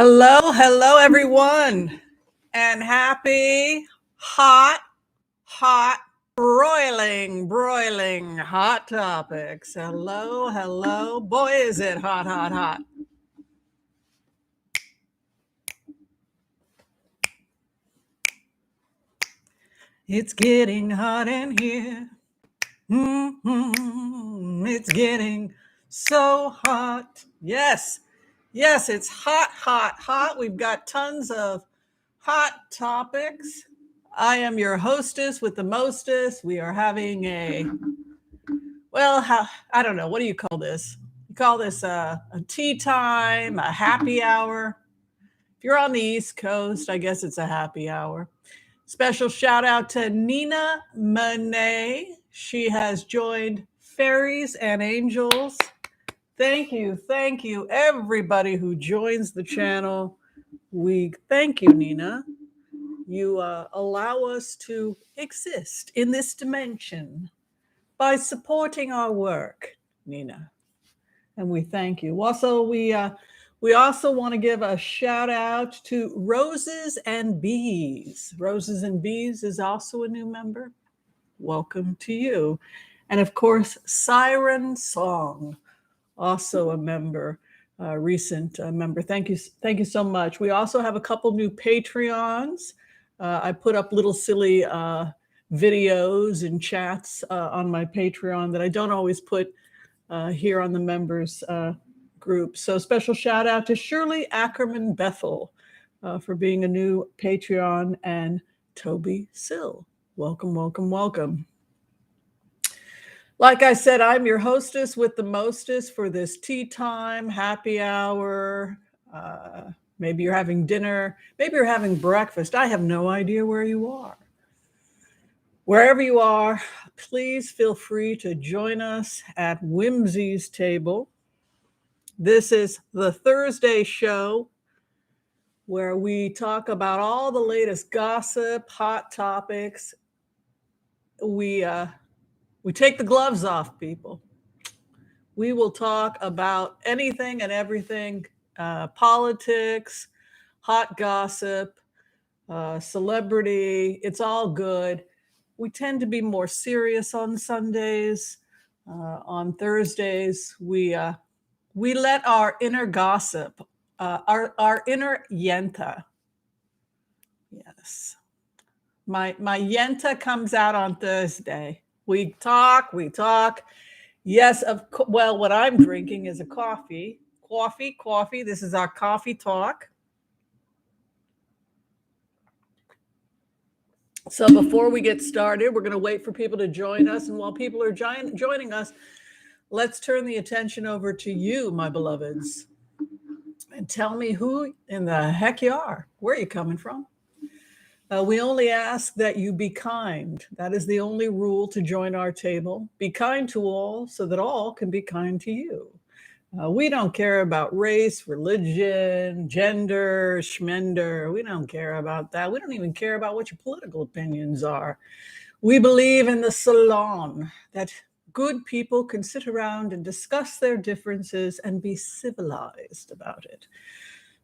Hello, hello, everyone, and happy, hot, broiling hot topics. Hello, hello. Boy, is it hot. It's getting hot in here. It's getting so hot. Yes, it's hot. We've got tons of hot topics. I am your hostess with the mostest. We are having I don't know. What do you call this? You call this a tea time, a happy hour. If you're on the East Coast, I guess it's a happy hour. Special shout out to Nina Monet. She has joined Fairies and Angels. Thank you, everybody who joins the channel. We thank you, Nina. You allow us to exist in this dimension by supporting our work, Nina, and we thank you. Also, we also want to give a shout out to Roses and Bees. Roses and Bees is also a new member. Welcome to you. And of course, Siren Song, also a member, recent member. Thank you so much. We also have a couple new Patreons. I put up little silly videos and chats on my Patreon that I don't always put here on the members group. So special shout out to Shirley Ackerman Bethel for being a new Patreon, and Toby Sill. Welcome. Like I said, I'm your hostess with the mostest for this tea time, happy hour. Maybe you're having dinner. Maybe you're having breakfast. I have no idea where you are. Wherever you are, please feel free to join us at Whimsy's table. This is the Thursday show where we talk about all the latest gossip, hot topics. We take the gloves off, people. We will talk about anything and everything, politics, hot gossip, celebrity. It's all good. We tend to be more serious on Sundays. On Thursdays, we let our inner gossip, our inner yenta. Yes. My yenta comes out on Thursday. We talk. Yes, well, what I'm drinking is a coffee. This is our coffee talk. So before we get started, we're going to wait for people to join us. And while people are joining us, let's turn the attention over to you, my beloveds, and tell me who in the heck you are. Where are you coming from? We only ask that you be kind. That is the only rule to join our table. Be kind to all so that all can be kind to you. We don't care about race, religion, gender, schmender. We don't care about that. We don't even care about what your political opinions are. We believe in the salon, that good people can sit around and discuss their differences and be civilized about it.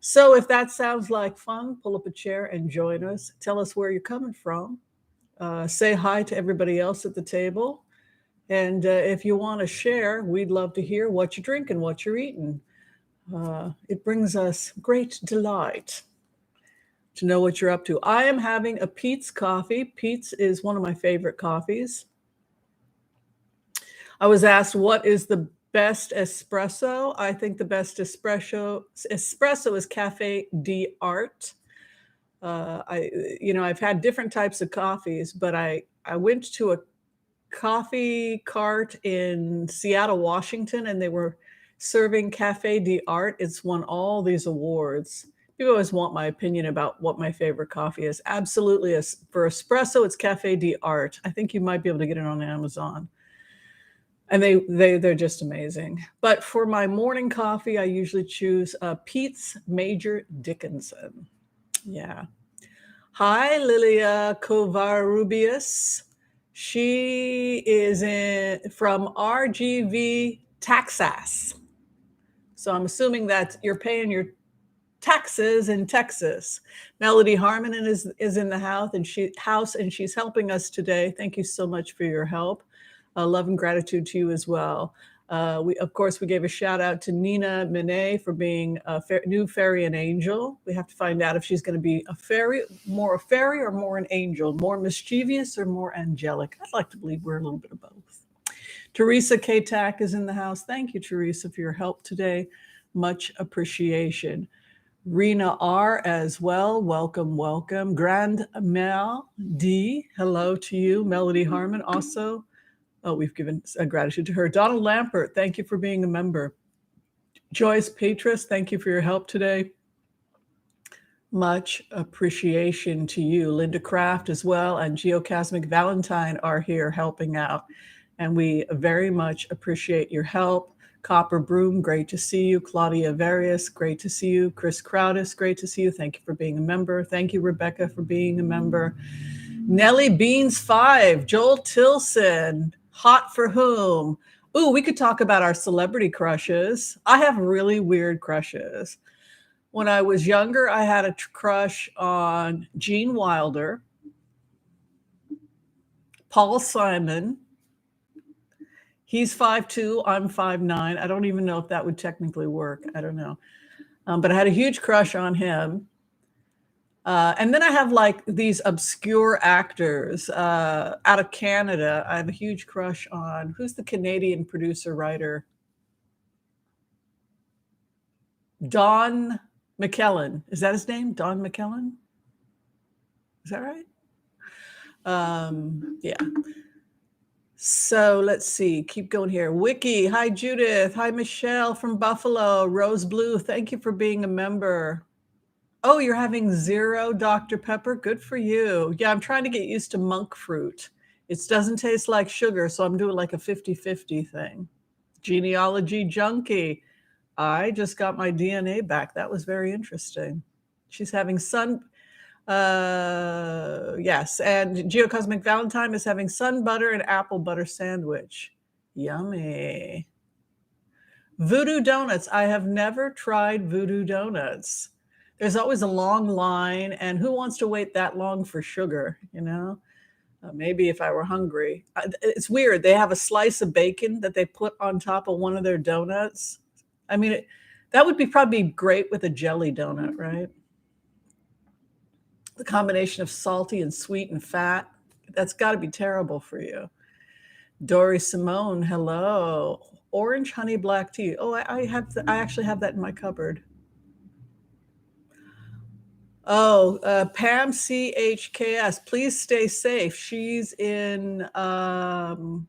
So if that sounds like fun, pull up a chair and join us. Tell us where you're coming from. Say hi to everybody else at the table. And if you want to share, we'd love to hear what you're drinking, what you're eating. It brings us great delight to know what you're up to. I am having a Peet's coffee. Peet's is one of my favorite coffees. I was asked, what is the best espresso? I think the best espresso is Cafe d'Art. I've had different types of coffees, but I went to a coffee cart in Seattle, Washington, and they were serving Cafe d'Art. It's won all these awards. People always want my opinion about what my favorite coffee is. Absolutely, for espresso, it's Cafe d'Art. I think you might be able to get it on Amazon. And they're just amazing. But for my morning coffee, I usually choose Peet's Major Dickinson. Yeah. Hi, Lilia Covarrubias. She is from RGV, Texas. So I'm assuming that you're paying your taxes in Texas. Melody Harmon is in the house, and she's helping us today. Thank you so much for your help. Love and gratitude to you as well. We gave a shout out to Nina Minet for being a new fairy and angel. We have to find out if she's going to be a fairy or more an angel, more mischievous or more angelic. I'd like to believe we're a little bit of both. Teresa K-Tac is in the house. Thank you, Teresa, for your help today. Much appreciation. Rena R as well. Welcome, welcome. Grand Mel D, hello to you. Melody Harmon also. Oh, we've given gratitude to her. Donald Lampert, thank you for being a member. Joyce Petrus, thank you for your help today. Much appreciation to you. Linda Kraft as well, and Geocosmic Valentine are here helping out. And we very much appreciate your help. Copper Broom, great to see you. Claudia Varius, great to see you. Chris Crowdis, great to see you. Thank you for being a member. Thank you, Rebecca, for being a member. Nellie Beans 5, Joel Tilson, hot for whom? Ooh, we could talk about our celebrity crushes. I have really weird crushes. When I was younger, I had a crush on Gene Wilder, Paul Simon. He's 5'2", I'm 5'9". I don't even know if that would technically work. I don't know. But I had a huge crush on him. And then I have like these obscure actors out of Canada. I have a huge crush on, who's the Canadian producer writer? Don McKellen. Is that his name? Don McKellen? Is that right? Yeah. So let's see. Keep going here. Wiki. Hi, Judith. Hi, Michelle from Buffalo. Rose Blue. Thank you for being a member. Oh, you're having 0 Dr. Pepper? Good for you. Yeah, I'm trying to get used to monk fruit. It doesn't taste like sugar, so I'm doing like a 50-50 thing. Genealogy junkie. I just got my DNA back. That was very interesting. She's having yes, and Geocosmic Valentine is having sun butter and apple butter sandwich. Yummy. Voodoo Donuts. I have never tried Voodoo Donuts. There's always a long line, and who wants to wait that long for sugar, you know? Maybe if I were hungry. It's weird. They have a slice of bacon that they put on top of one of their donuts. I mean, that would probably be great with a jelly donut, right? The combination of salty and sweet and fat, that's got to be terrible for you. Dory Simone, hello. Orange honey black tea. Oh, I actually have that in my cupboard. Oh, Pam CHKS, please stay safe. She's in the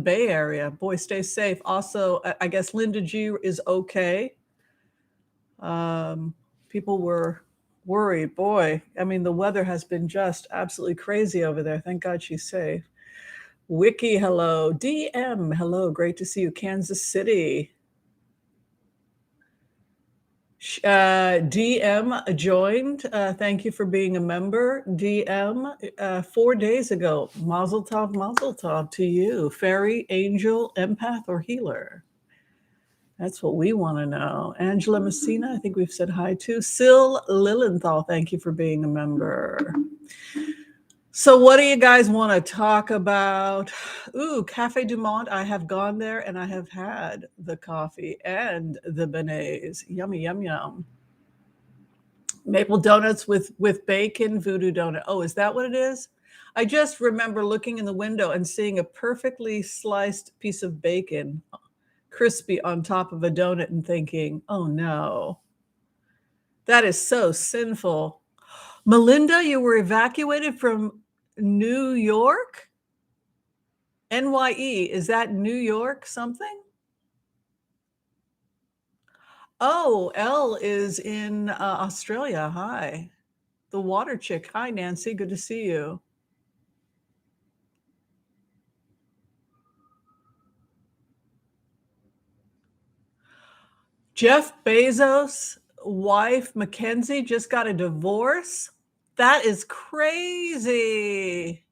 Bay Area. Boy, stay safe. Also, I guess Linda G is okay. People were worried. Boy, I mean, the weather has been just absolutely crazy over there. Thank God she's safe. Wiki, hello. DM, hello. Great to see you. Kansas City. DM joined. Thank you for being a member. DM 4 days ago. Mazel tov to you. Fairy, angel, empath, or healer? That's what we want to know. Angela Messina, I think we've said hi to. Sil Lilienthal, thank you for being a member. So what do you guys want to talk about? Ooh, Cafe Du Monde. I have gone there and I have had the coffee and the beignets. Yummy, yum, yum. Maple donuts with bacon, voodoo donut. Oh, is that what it is? I just remember looking in the window and seeing a perfectly sliced piece of bacon, crispy on top of a donut, and thinking, oh no, that is so sinful. Melinda, you were evacuated from New York? NYE, is that New York something? Oh, Elle is in Australia. Hi. The water chick. Hi, Nancy. Good to see you. Jeff Bezos' wife, Mackenzie, just got a divorce. That is crazy.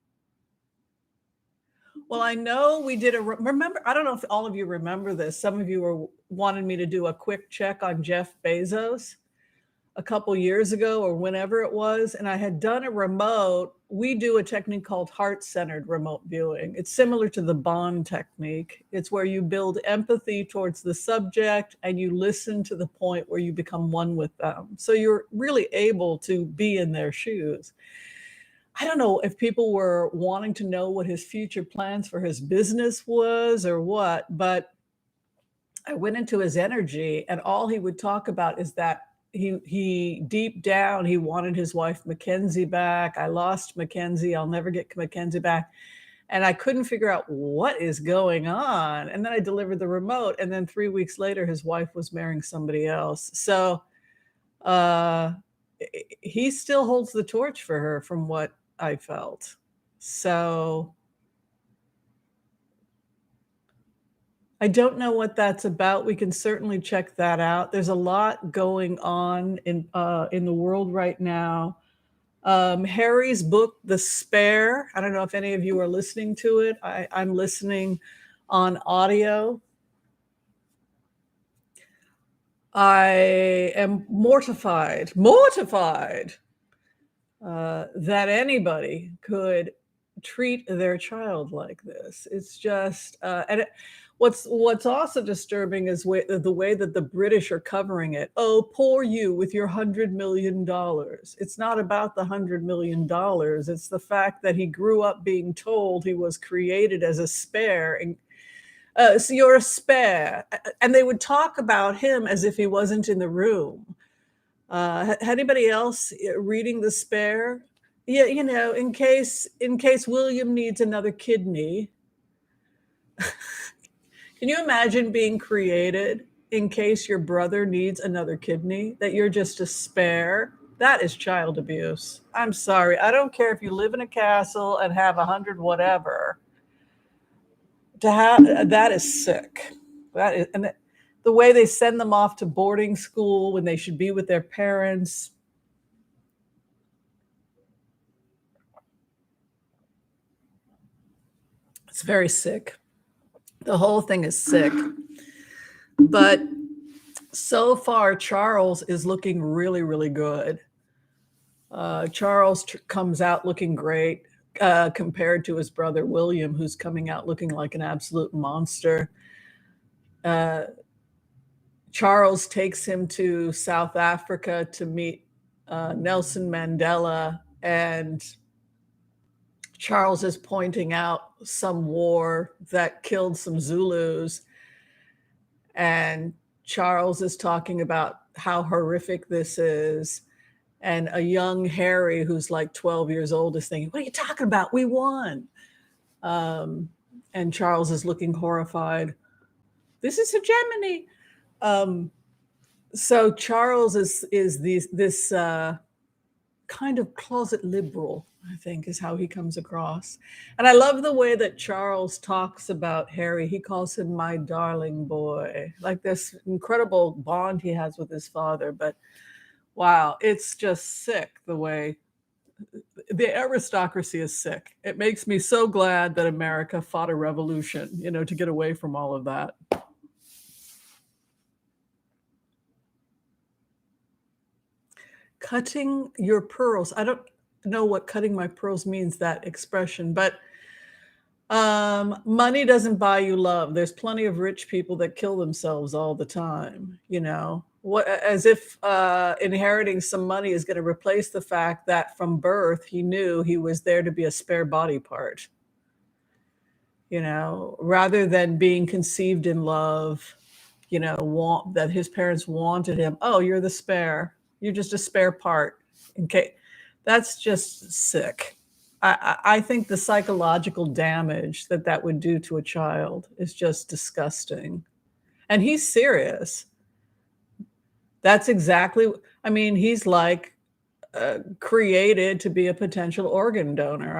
Well, I know we did remember, I don't know if all of you remember this. Some of you wanted me to do a quick check on Jeff Bezos a couple years ago or whenever it was, and I had done a remote. We do a technique called heart-centered remote viewing. It's similar to the bond technique. It's where you build empathy towards the subject and you listen to the point where you become one with them. So you're really able to be in their shoes. I don't know if people were wanting to know what his future plans for his business was or what, but I went into his energy and all he would talk about is that he deep down, he wanted his wife Mackenzie back. I lost Mackenzie. I'll never get Mackenzie back. And I couldn't figure out what is going on. And then I delivered the remote. And then 3 weeks later, his wife was marrying somebody else. So uh, he still holds the torch for her from what I felt. So I don't know what that's about. We can certainly check that out. There's a lot going on in the world right now. Harry's book, The Spare. I don't know if any of you are listening to it. I'm listening on audio. I am mortified that anybody could treat their child like this. It's just, what's also disturbing is the way that the British are covering it. Oh, poor you with your $100 million. It's not about the $100 million. It's the fact that he grew up being told he was created as a spare. And so you're a spare. And they would talk about him as if he wasn't in the room. Anybody else reading The Spare? Yeah, in case William needs another kidney. Can you imagine being created in case your brother needs another kidney, that you're just a spare? That is child abuse. I'm sorry. I don't care if you live in a castle and have 100 whatever. That is sick. That is, and the way they send them off to boarding school when they should be with their parents. It's very sick. The whole thing is sick. But so far, Charles is looking really, really good. Charles comes out looking great compared to his brother William, who's coming out looking like an absolute monster. Charles takes him to South Africa to meet Nelson Mandela, and Charles is pointing out some war that killed some Zulus, and Charles is talking about how horrific this is. And a young Harry, who's like 12 years old, is thinking, what are you talking about? We won. And Charles is looking horrified. This is hegemony. So Charles is this kind of closet liberal, I think, is how he comes across. And I love the way that Charles talks about Harry. He calls him my darling boy, like this incredible bond he has with his father. But wow, it's just sick the way the aristocracy is sick. It makes me so glad that America fought a revolution, to get away from all of that. Cutting your pearls. I don't know what cutting my pearls means, that expression, but money doesn't buy you love. There's plenty of rich people that kill themselves all the time, as if inheriting some money is going to replace the fact that from birth he knew he was there to be a spare body part, rather than being conceived in love, that his parents wanted him. Oh, you're the spare. You're just a spare part. Okay, that's just sick. I think the psychological damage that would do to a child is just disgusting. And he's serious. That's exactly, he's like created to be a potential organ donor.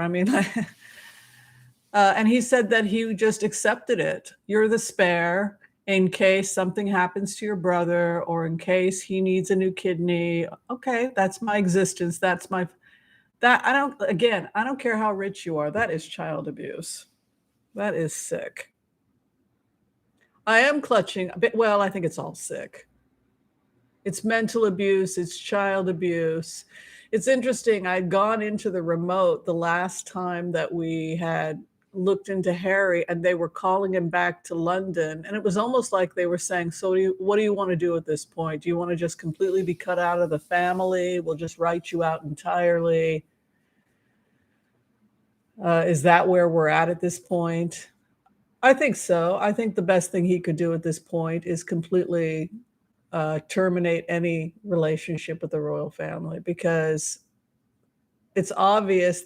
And he said that he just accepted it. You're the spare in case something happens to your brother or in case he needs a new kidney. Okay, that's my existence. I don't care how rich you are. That is child abuse. That is sick. I am clutching a bit. Well, I think it's all sick. It's mental abuse, it's child abuse. It's interesting. I'd gone into the remote the last time that we had looked into Harry, and they were calling him back to London. And it was almost like they were saying, so what do you want to do at this point? Do you want to just completely be cut out of the family? We'll just write you out entirely. Is that where we're at this point? I think so. I think the best thing he could do at this point is completely terminate any relationship with the royal family, because it's obvious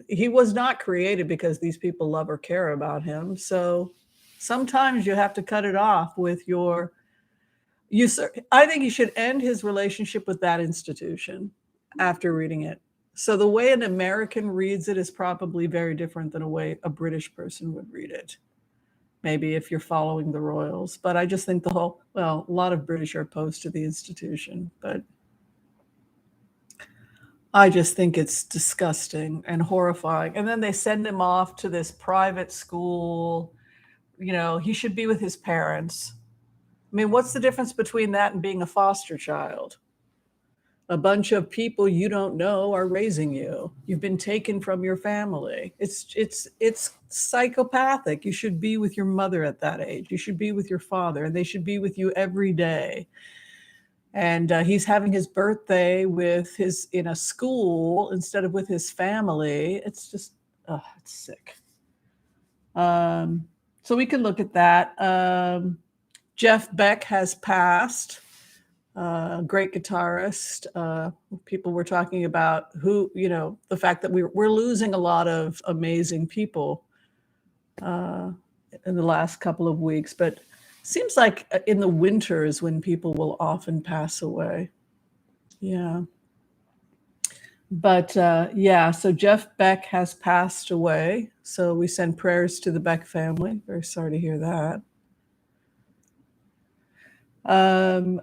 he was not created because these people love or care about him. So sometimes you have to cut it off with I think he should end his relationship with that institution after reading it. So the way an American reads it is probably very different than a way a British person would read it. Maybe if you're following the royals. But I just think a lot of British are opposed to the institution, but I just think it's disgusting and horrifying. And then they send him off to this private school. He should be with his parents. I mean, what's the difference between that and being a foster child? A bunch of people you don't know are raising you. You've been taken from your family. It's psychopathic. You should be with your mother at that age. You should be with your father, and they should be with you every day. And he's having his birthday in a school instead of with his family. It's just, it's sick. So we can look at that. Jeff Beck has passed. Great guitarist. People were talking about the fact that we're losing a lot of amazing people in the last couple of weeks, but seems like in the winter is when people will often pass away. Yeah. But so Jeff Beck has passed away. So we send prayers to the Beck family. Very sorry to hear that.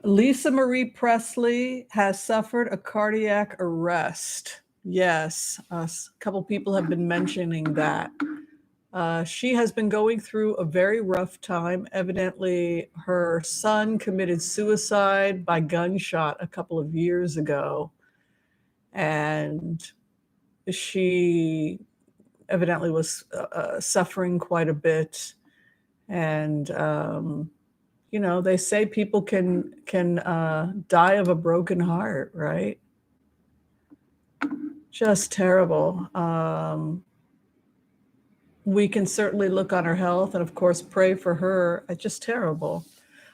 Lisa Marie Presley has suffered a cardiac arrest. Yes, a couple people have been mentioning that. She has been going through a very rough time. Evidently, her son committed suicide by gunshot a couple of years ago. And she evidently was suffering quite a bit. And they say people can die of a broken heart, right? Just terrible. We can certainly look on her health and, of course, pray for her. It's just terrible.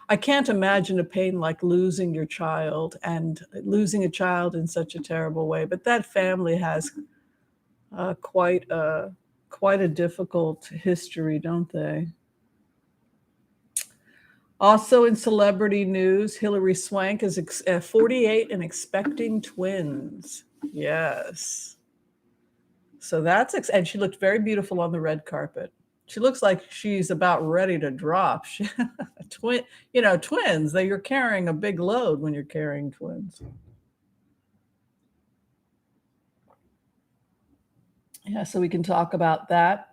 I can't imagine a pain like losing your child and losing a child in such a terrible way. But that family has quite a difficult history, don't they? Also in celebrity news, Hilary Swank is 48 and expecting twins. Yes. So and she looked very beautiful on the red carpet. She looks like she's about ready to drop. Twins, you're carrying a big load when you're carrying twins. Yeah, so we can talk about that.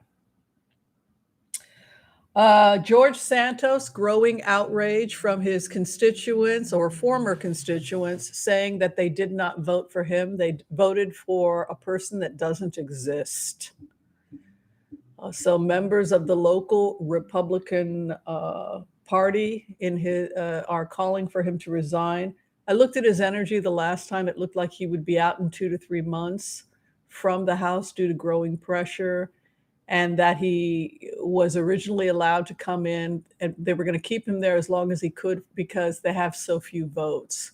George Santos, growing outrage from his constituents or former constituents saying that they did not vote for him. They voted for a person that doesn't exist. So members of the local Republican party are calling for him to resign. I looked at his energy the last time. It looked like he would be out in 2 to 3 months from the House due to growing pressure, and that he was originally allowed to come in, and they were going to keep him there as long as he could because they have so few votes.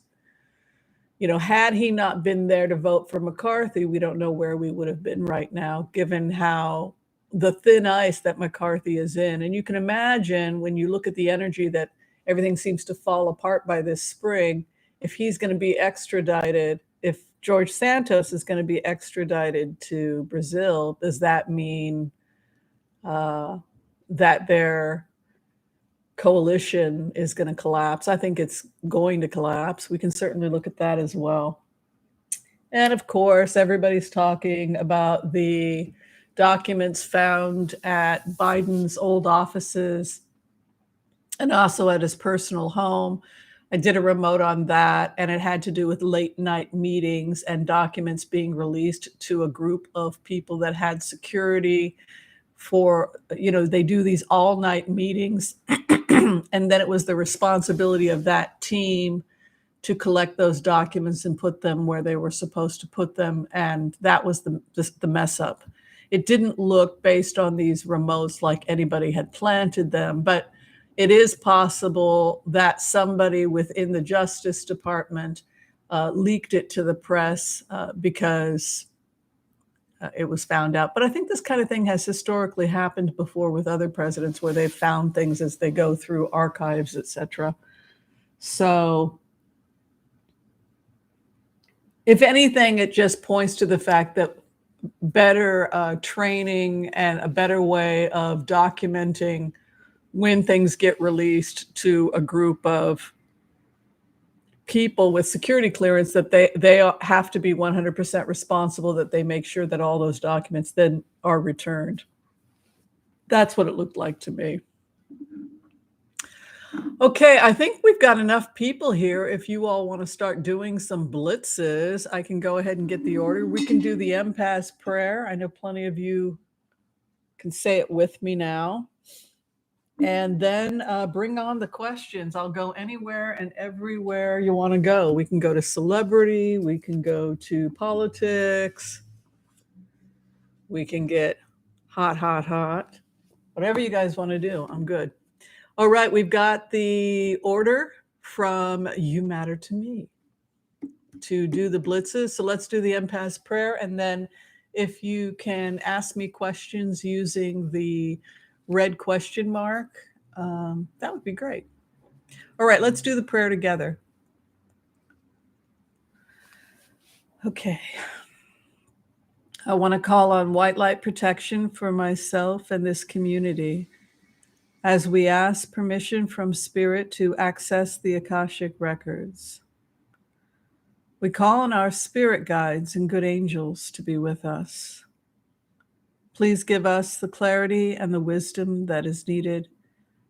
Had he not been there to vote for McCarthy, we don't know where we would have been right now, given how the thin ice that McCarthy is in. And you can imagine, when you look at the energy that everything seems to fall apart by this spring, if he's going to be extradited, if George Santos is going to be extradited to Brazil, does that mean that their coalition is going to collapse? I think it's going to collapse. We can certainly look at that as well. And of course, everybody's talking about the documents found at Biden's old offices and also at his personal home. I did a remote on that, and it had to do with late night meetings and documents being released to a group of people that had security for, they do these all night meetings. And then it was the responsibility of that team to collect those documents and put them where they were supposed to put them. And that was the mess up. It didn't look, based on these remotes, like anybody had planted them, but it is possible that somebody within the Justice Department leaked it to the press because it was found out. But I think this kind of thing has historically happened before with other presidents, where they've found things as they go through archives, etc. So if anything, it just points to the fact that better training and a better way of documenting when things get released to a group of people with security clearance, that they have to be 100% responsible, that they make sure that all those documents then are returned. That's what it looked like to me. Okay, I think we've got enough people here. If you all want to start doing some blitzes, I can go ahead and get the order. We can do the Empath prayer. I know plenty of you can say it with me now. And then bring on the questions. I'll go anywhere and everywhere you want to go. We can go to celebrity. We can go to politics. We can get hot. Whatever you guys want to do, I'm good. All right, we've got the order from You Matter to Me to do the blitzes. So let's do the Empath prayer. And then if you can ask me questions using the red question mark, that would be great. All right, let's do the prayer together. Okay. I want to call on white light protection for myself and this community as we ask permission from Spirit to access the Akashic records. We call on our spirit guides and good angels to be with us. Please give us the clarity and the wisdom that is needed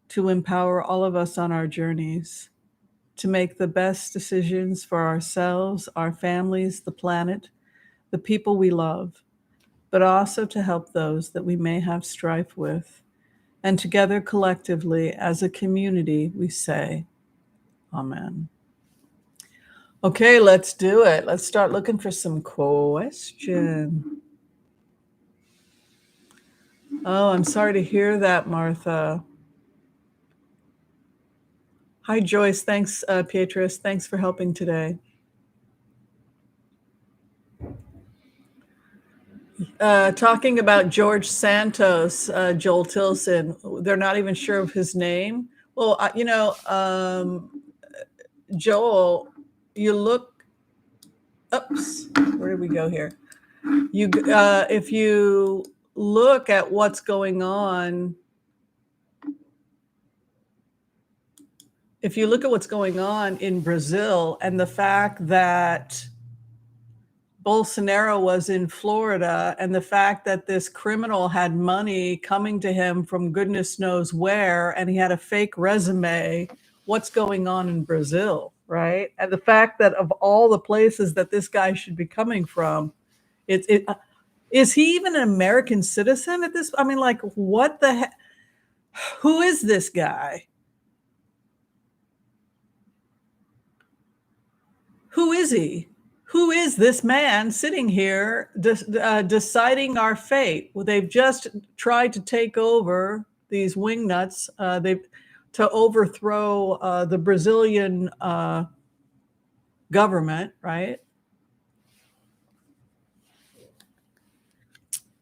to empower all of us on our journeys, to make the best decisions for ourselves, our families, the planet, the people we love, but also to help those that we may have strife with. And together, collectively, as a community, we say, Amen. Okay, let's do it. Let's start looking for some question. Oh, I'm sorry to hear that, Martha. Hi, Joyce. Thanks, Beatrice. Thanks for helping today. Talking about George Santos, Joel Tilson, they're not even sure of his name. Well, Joel, you look, oops, where did we go here? If you look at what's going on, in Brazil, and the fact that Bolsonaro was in Florida, and the fact that this criminal had money coming to him from goodness knows where, and he had a fake resume, what's going on in Brazil, right? And the fact that of all the places that this guy should be coming from, is he even an American citizen at this? I mean, like, what the heck? Who is this guy? Who is he? Who is this man sitting here deciding our fate? Well, they've just tried to take over these wingnuts. To overthrow the Brazilian government, right?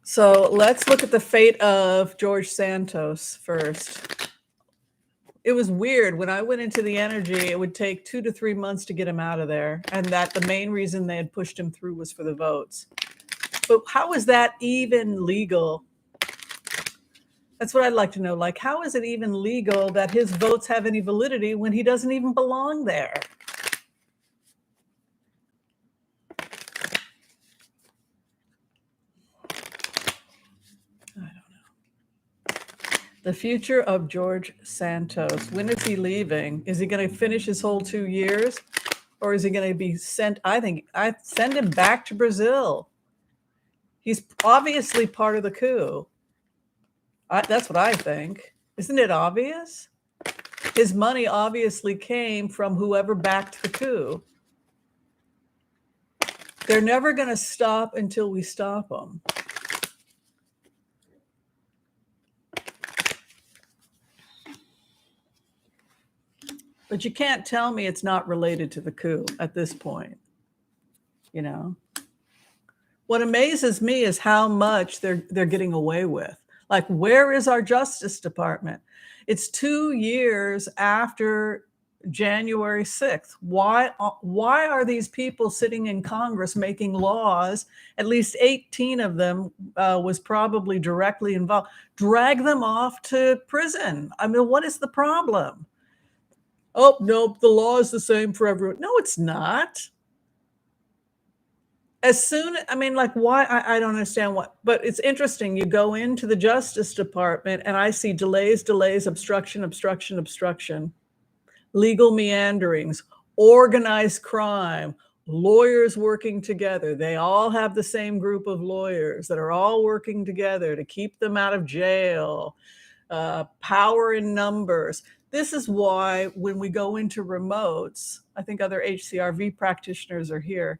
So let's look at the fate of George Santos first. It was weird. When I went into the energy, it would take 2 to 3 months to get him out of there. And that the main reason they had pushed him through was for the votes. But how is that even legal? That's what I'd like to know. Like, how is it even legal that his votes have any validity when he doesn't even belong there? The future of George Santos. When is he leaving? Is he going to finish his whole 2 years? Or is he going to be sent? I think I'd send him back to Brazil. He's obviously part of the coup. That's what I think. Isn't it obvious? His money obviously came from whoever backed the coup. They're never going to stop until we stop them. But you can't tell me it's not related to the coup at this point. You know, what amazes me is how much they're getting away with. Like, where is our Justice Department? It's 2 years after January 6th. Why are these people sitting in Congress making laws? At least 18 of them was probably directly involved. Drag them off to prison. I mean, what is the problem? Oh, no, the law is the same for everyone. No, it's not. As soon, I mean, like, why? I don't understand what, but it's interesting. You go into the Justice Department and I see delays, obstruction, legal meanderings, organized crime, lawyers working together. They all have the same group of lawyers that are all working together to keep them out of jail, power in numbers. This is why when we go into remotes, I think other HCRV practitioners are here,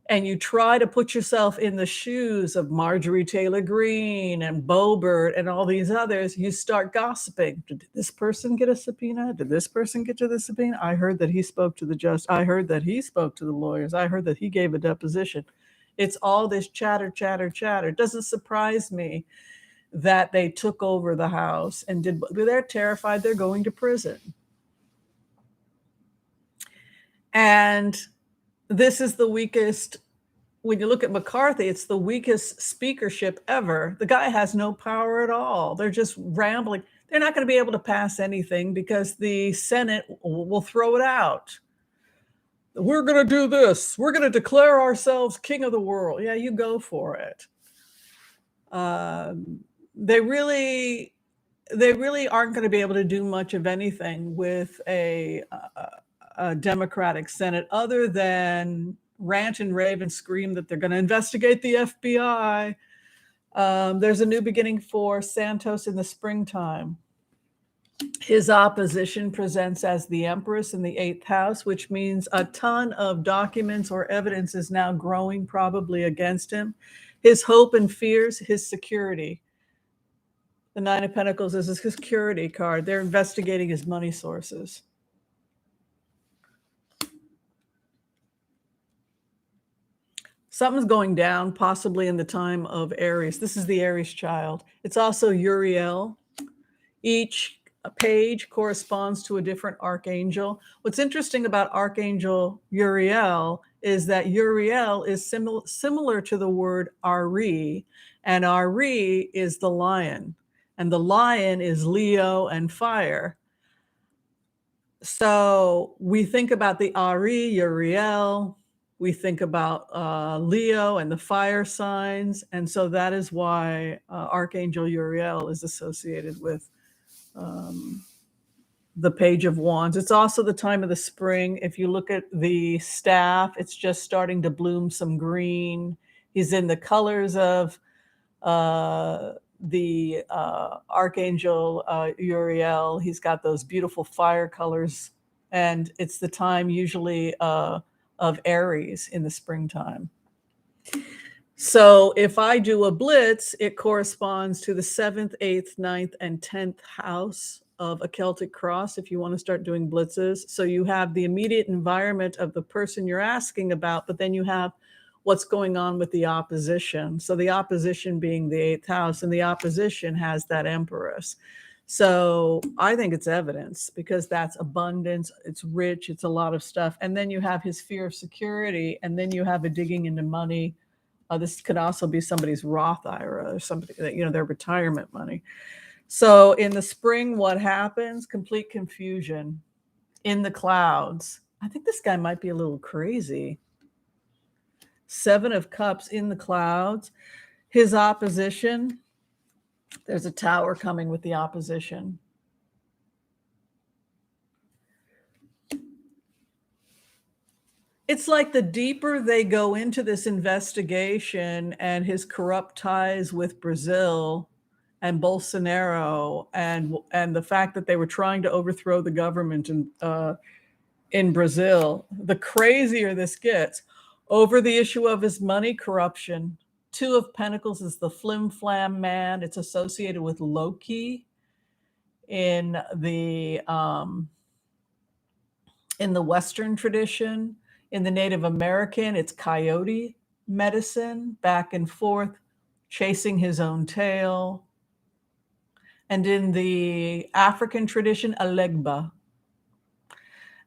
and you try to put yourself in the shoes of Marjorie Taylor Greene and Boebert and all these others, you start gossiping. Did this person get a subpoena? Did this person get to the subpoena? I heard that he spoke to the judge. I heard that he spoke to the lawyers. I heard that he gave a deposition. It's all this chatter. It doesn't surprise me that they took over the House and they're terrified they're going to prison. And this is the weakest, when you look at McCarthy, it's the weakest speakership ever. The guy has no power at all. They're just rambling. They're not going to be able to pass anything because the Senate will throw it out. We're going to do this. We're going to declare ourselves king of the world. Yeah, you go for it. They really aren't going to be able to do much of anything with a Democratic Senate other than rant and rave and scream that they're going to investigate the FBI. There's a new beginning for Santos in the springtime. His opposition presents as the Empress in the 8th house, which means a ton of documents or evidence is now growing probably against him. His hope and fears, his security. The 9 of Pentacles is his security card. They're investigating his money sources. Something's going down, possibly in the time of Aries. This is the Aries child. It's also Uriel. Each page corresponds to a different archangel. What's interesting about Archangel Uriel is that Uriel is similar to the word Ari, and Ari is the lion, and the lion is Leo and fire. So we think about the Ari, Uriel, we think about Leo and the fire signs. And so that is why Archangel Uriel is associated with the Page of Wands. It's also the time of the spring. If you look at the staff, it's just starting to bloom some green. He's in the colors of the Archangel Uriel. He's got those beautiful fire colors. And it's the time usually of Aries in the springtime. So if I do a blitz, it corresponds to the 7th, 8th, 9th, and 10th house of a Celtic cross if you want to start doing blitzes. So you have the immediate environment of the person you're asking about, but then you have what's going on with the opposition. So the opposition being the 8th house, and the opposition has that Empress. So I think it's evidence because that's abundance, it's rich, it's a lot of stuff. And then you have his fear of security, and then you have a digging into money. This could also be somebody's Roth IRA or somebody that, their retirement money. So in the spring, what happens? Complete confusion in the clouds. I think this guy might be a little crazy. 7 of Cups in the clouds. His opposition, There's a tower coming with the opposition. It's like the deeper they go into this investigation and his corrupt ties with Brazil and Bolsonaro and the fact that they were trying to overthrow the government in Brazil, the crazier this gets. Over the issue of his money corruption, Two of Pentacles is the flim flam man. It's associated with Loki in the Western tradition. In the Native American, it's coyote medicine, back and forth, chasing his own tail. And in the African tradition, Alegba.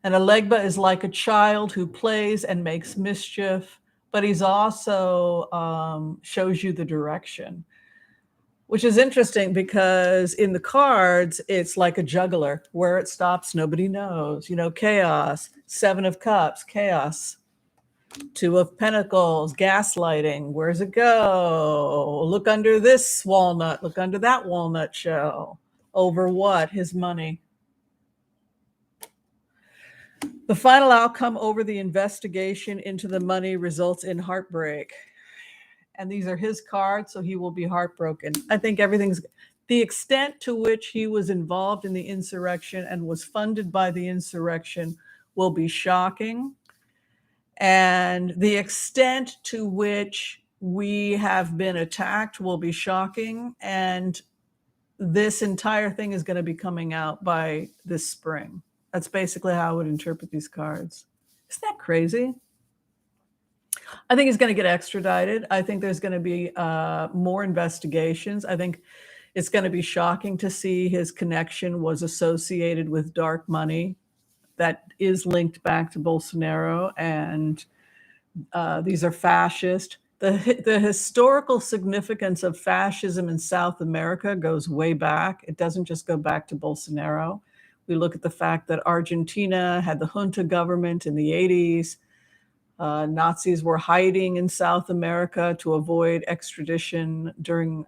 And Alegba is like a child who plays and makes mischief, but he's also shows you the direction, which is interesting because in the cards, it's like a juggler. Where it stops, nobody knows. You know, chaos, Seven of Cups, chaos. Two of Pentacles, gaslighting. Where's it go? Look under this walnut, look under that walnut shell. Over what? His money. The final outcome over the investigation into the money results in heartbreak. And these are his cards, so he will be heartbroken. I think everything's the extent to which he was involved in the insurrection and was funded by the insurrection will be shocking. And the extent to which we have been attacked will be shocking. And this entire thing is going to be coming out by this spring. That's basically how I would interpret these cards. Isn't that crazy? I think he's going to get extradited. I think there's going to be more investigations. I think it's going to be shocking to see his connection was associated with dark money that is linked back to Bolsonaro, and these are fascist. The historical significance of fascism in South America goes way back. It doesn't just go back to Bolsonaro. We look at the fact that Argentina had the junta government in the 80s. Nazis were hiding in South America to avoid extradition during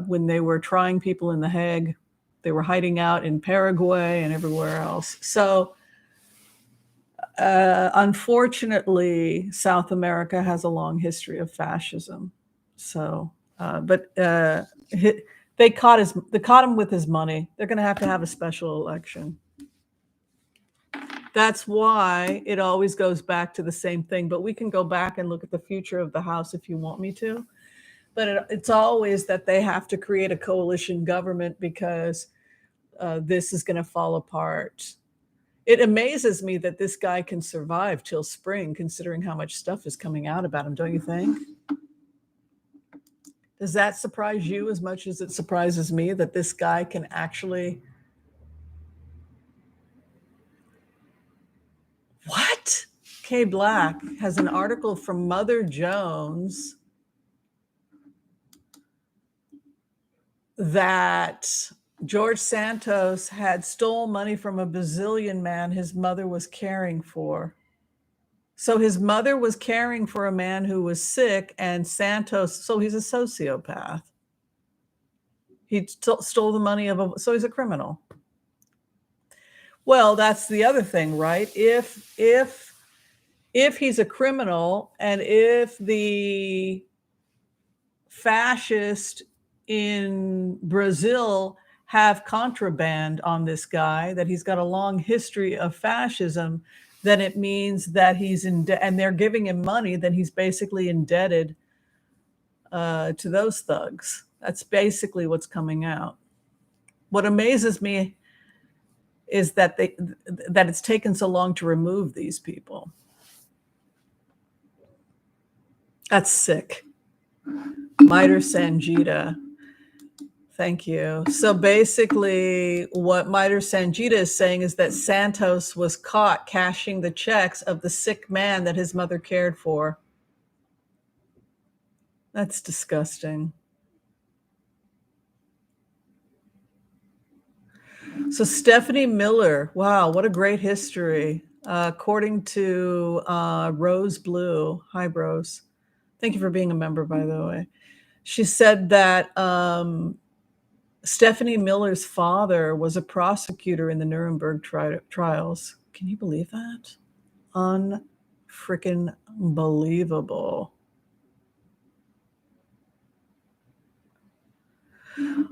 when they were trying people in The Hague. They were hiding out in Paraguay and everywhere else. So unfortunately, South America has a long history of fascism. So, they caught him with his money. They're going to have a special election. That's why it always goes back to the same thing. But we can go back and look at the future of the House if you want me to. But it's always that they have to create a coalition government because this is going to fall apart. It amazes me that this guy can survive till spring, considering how much stuff is coming out about him, don't you think? Does that surprise you as much as it surprises me that this guy can actually... What? Kay Black has an article from Mother Jones that George Santos had stole money from a Brazilian man his mother was caring for. So his mother was caring for a man who was sick, and Santos, so he's a sociopath. He stole the money so he's a criminal. Well, that's the other thing, right? If he's a criminal, and if the fascist in Brazil have contraband on this guy, that he's got a long history of fascism, then it means that he's in debt, and they're giving him money, then he's basically indebted to those thugs. That's basically what's coming out. What amazes me is that it's taken so long to remove these people. That's sick. Miter Sanjita. Thank you. So basically what Miter Sanjita is saying is that Santos was caught cashing the checks of the sick man that his mother cared for. That's disgusting. So Stephanie Miller, wow, what a great history. According to Rose Blue, hi Rose. Thank you for being a member, by the way. She said that Stephanie Miller's father was a prosecutor in the Nuremberg trials. Can you believe that? Unfreaking believable.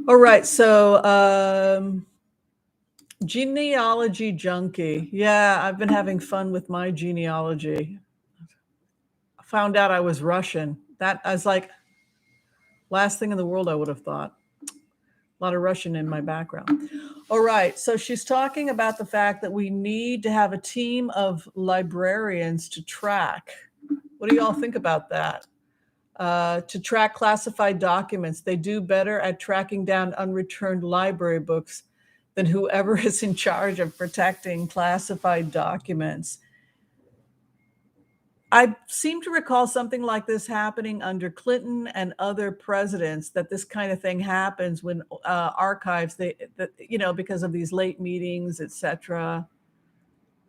All right, so genealogy junkie. Yeah, I've been having fun with my genealogy. I found out I was Russian. That I was like, last thing in the world I would have thought. A lot of Russian in my background. All right, so she's talking about the fact that we need to have a team of librarians to track. What do y'all think about that? To track classified documents. They do better at tracking down unreturned library books than whoever is in charge of protecting classified documents. I seem to recall something like this happening under Clinton and other presidents, that this kind of thing happens when archives, because of these late meetings, etc.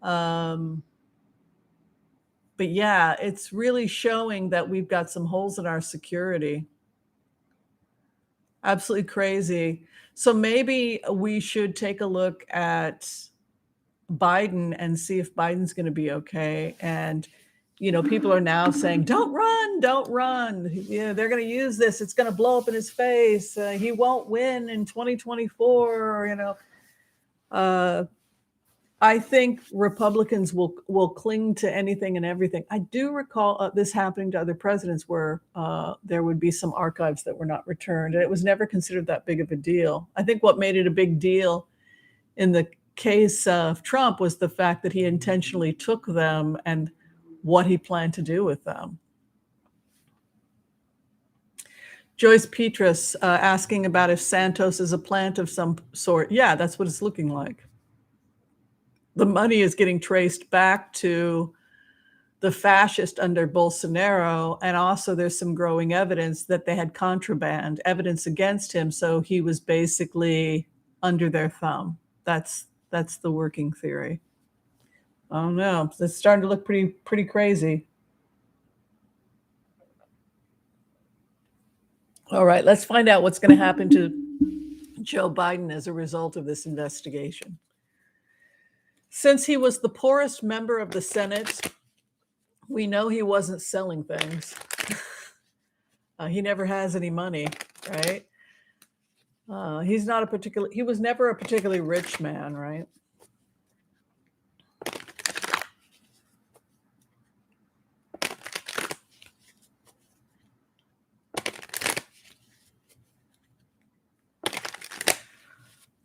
But yeah, it's really showing that we've got some holes in our security. Absolutely crazy. So maybe we should take a look at Biden and see if Biden's going to be okay. And people are now saying, don't run, don't run. They're going to use this. It's going to blow up in his face. He won't win in 2024. I think Republicans will cling to anything and everything. I do recall this happening to other presidents where there would be some archives that were not returned. And it was never considered that big of a deal. I think what made it a big deal in the case of Trump was the fact that he intentionally took them and what he planned to do with them. Joyce Petrus asking about if Santos is a plant of some sort. Yeah, that's what it's looking like. The money is getting traced back to the fascist under Bolsonaro, and also there's some growing evidence that they had contraband evidence against him, so he was basically under their thumb. That's the working theory. I don't know. It's starting to look pretty crazy. All right, let's find out what's going to happen to Joe Biden as a result of this investigation. Since he was the poorest member of the Senate, we know he wasn't selling things. He never has any money, right? He was never a particularly rich man, right?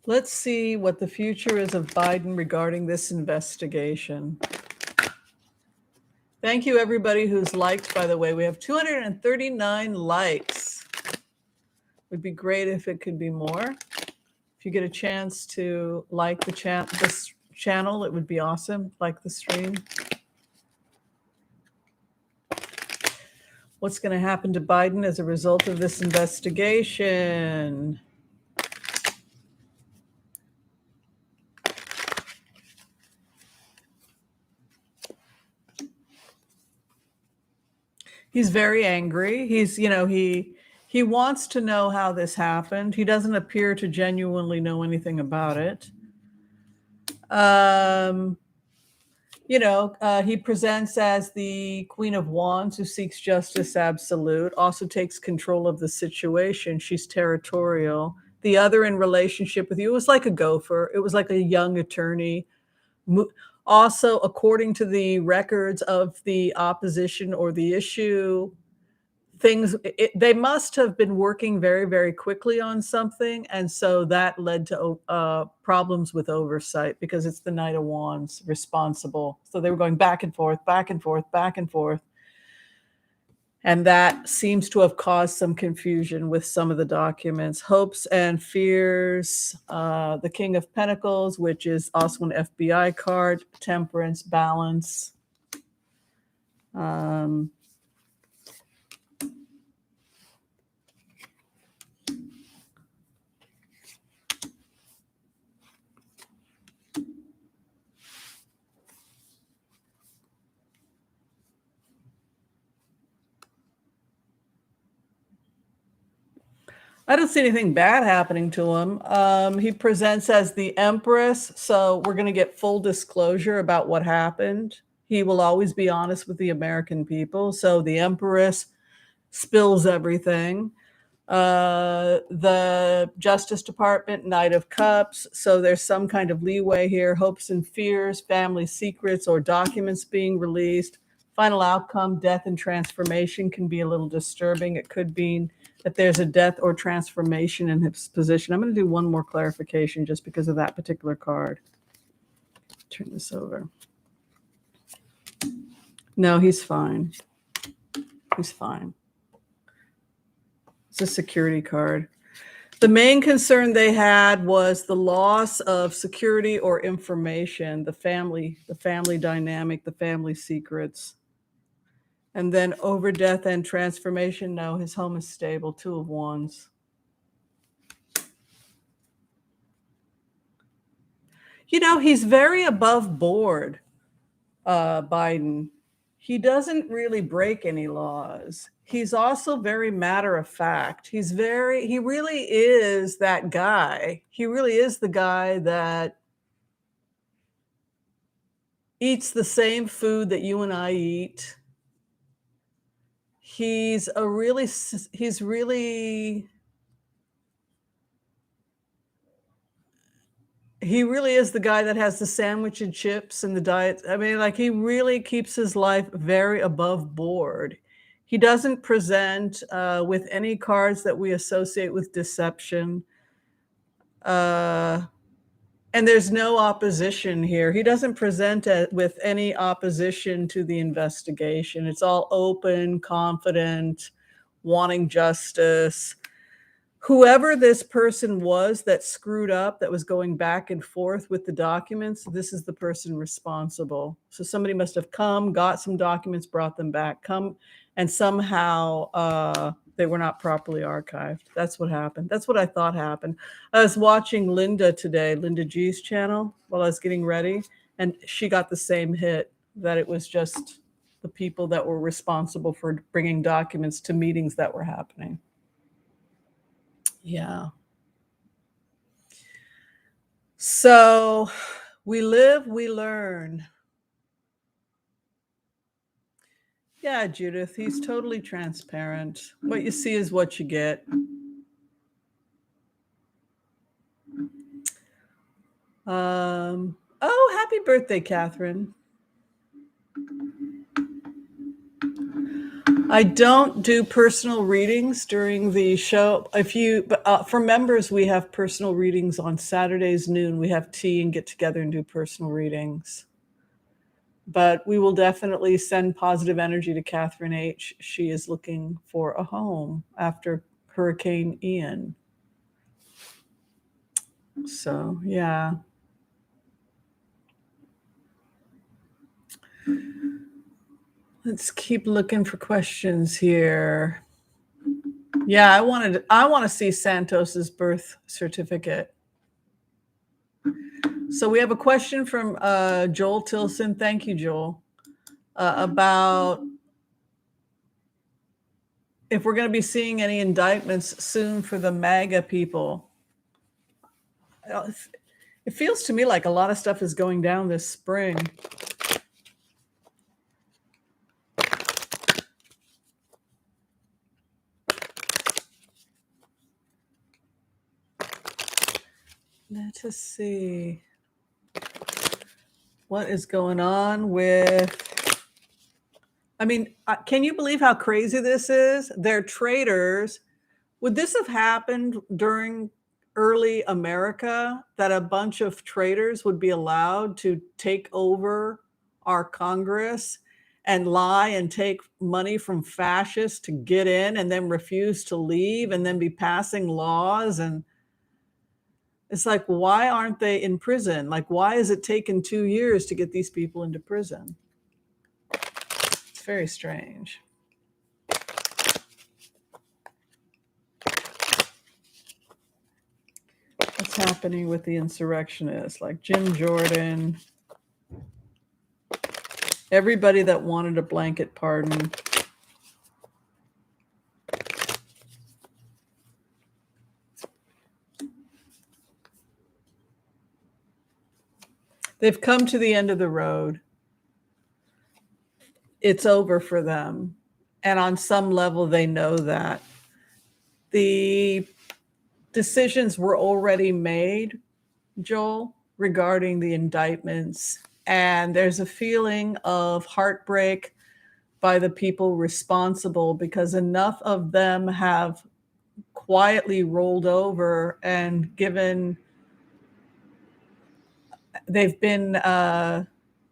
Let's see what the future is of Biden regarding this investigation. Thank you, everybody who's liked, by the way. We have 239 likes. Would be great if it could be more. If you get a chance to like this channel, it would be awesome. Like the stream. What's going to happen to Biden as a result of this investigation? He's very angry. He wants to know how this happened. He doesn't appear to genuinely know anything about it. He presents as the Queen of Wands who seeks justice absolute, also takes control of the situation. She's territorial. The other in relationship with you was like a gopher. It was like a young attorney. Also, according to the records of the opposition or the issue, they must have been working very, very quickly on something. And so that led to problems with oversight because it's the Knight of Wands responsible. So they were going back and forth, back and forth, back and forth. And that seems to have caused some confusion with some of the documents. Hopes and fears, the King of Pentacles, which is also an FBI card, temperance, balance. I don't see anything bad happening to him. He presents as the Empress, so we're going to get full disclosure about what happened. He will always be honest with the American people. So the Empress spills everything. The Justice Department, Knight of Cups. So there's some kind of leeway here. Hopes and fears, family secrets, or documents being released. Final outcome, death and transformation can be a little disturbing. It could mean that there's a death or transformation in his position. I'm going to do one more clarification just because of that particular card. Turn this over. No, he's fine. He's fine. It's a security card. The main concern they had was the loss of security or information, the family dynamic, the family secrets. And then over death and transformation, no, his home is stable, 2 of Wands. You know, he's very above board, Biden. He doesn't really break any laws. He's also very matter of fact. He really is that guy. He really is the guy that eats the same food that you and I eat. He really is the guy that has the sandwich and chips and the diet. I mean, like, he really keeps his life very above board. He doesn't present with any cards that we associate with deception. And there's no opposition here. He doesn't present with any opposition to the investigation. It's all open, confident, wanting justice. Whoever this person was that screwed up, that was going back and forth with the documents, this is the person responsible. So somebody must have come, got some documents, brought them back, and somehow they were not properly archived. That's what happened. That's what I thought happened. I was watching Linda today, Linda G's channel, while I was getting ready, and she got the same hit, that it was just the people that were responsible for bringing documents to meetings that were happening. Yeah. So we live, we learn. Yeah, Judith, he's totally transparent. What you see is what you get. Oh, happy birthday, Catherine. I don't do personal readings during the show. For members, we have personal readings on Saturdays noon. We have tea and get together and do personal readings. But we will definitely send positive energy to Catherine H. She is looking for a home after Hurricane Ian. So, yeah. Let's keep looking for questions here. Yeah, I want to see Santos's birth certificate. So we have a question from Joel Tilson. Thank you, Joel. About if we're going to be seeing any indictments soon for the MAGA people. It feels to me like a lot of stuff is going down this spring. Let us see what is going on with. I mean, can you believe how crazy this is? They're traitors. Would this have happened during early America, that a bunch of traitors would be allowed to take over our Congress and lie and take money from fascists to get in and then refuse to leave and then be passing laws? And it's like, why aren't they in prison? Like, why is it taken 2 years to get these people into prison? It's very strange. What's happening with the insurrectionists, like Jim Jordan, everybody that wanted a blanket pardon. They've come to the end of the road. It's over for them. And on some level, they know that. The decisions were already made, Joel, regarding the indictments. And there's a feeling of heartbreak by the people responsible because enough of them have quietly rolled over and they've been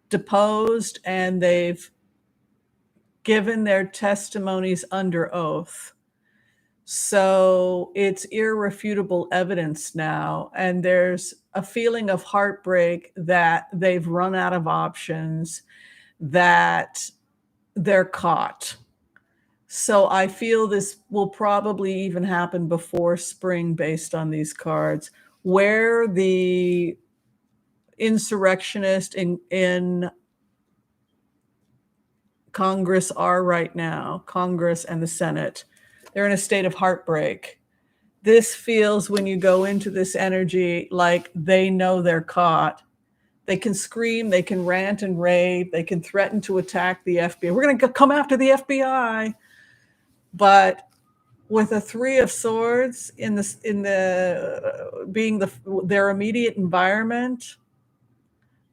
deposed and they've given their testimonies under oath. So it's irrefutable evidence now. And there's a feeling of heartbreak that they've run out of options, that they're caught. So I feel this will probably even happen before spring based on these cards, where the insurrectionists in Congress are right now, Congress and the Senate. They're in a state of heartbreak. This feels, when you go into this energy, like they know they're caught. They can scream, they can rant and rave, they can threaten to attack the FBI. We're going to come after the FBI. But with a 3 of Swords in their immediate environment,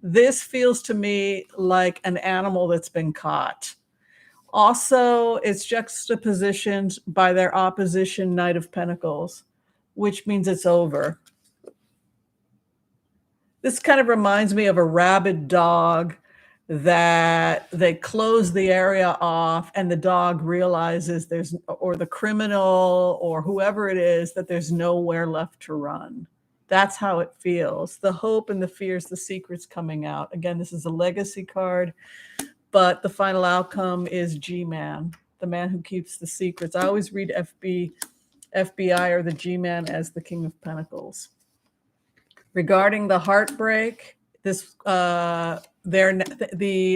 this feels to me like an animal that's been caught. Also, it's juxtapositioned by their opposition Knight of Pentacles, which means it's over. This kind of reminds me of a rabid dog that they close the area off and the dog realizes or the criminal or whoever it is, that there's nowhere left to run. That's how it feels. The hope and the fears, the secrets coming out. Again, this is a legacy card, but the final outcome is G-Man, the man who keeps the secrets. I always read FBI or the G-Man as the King of Pentacles. Regarding the heartbreak, the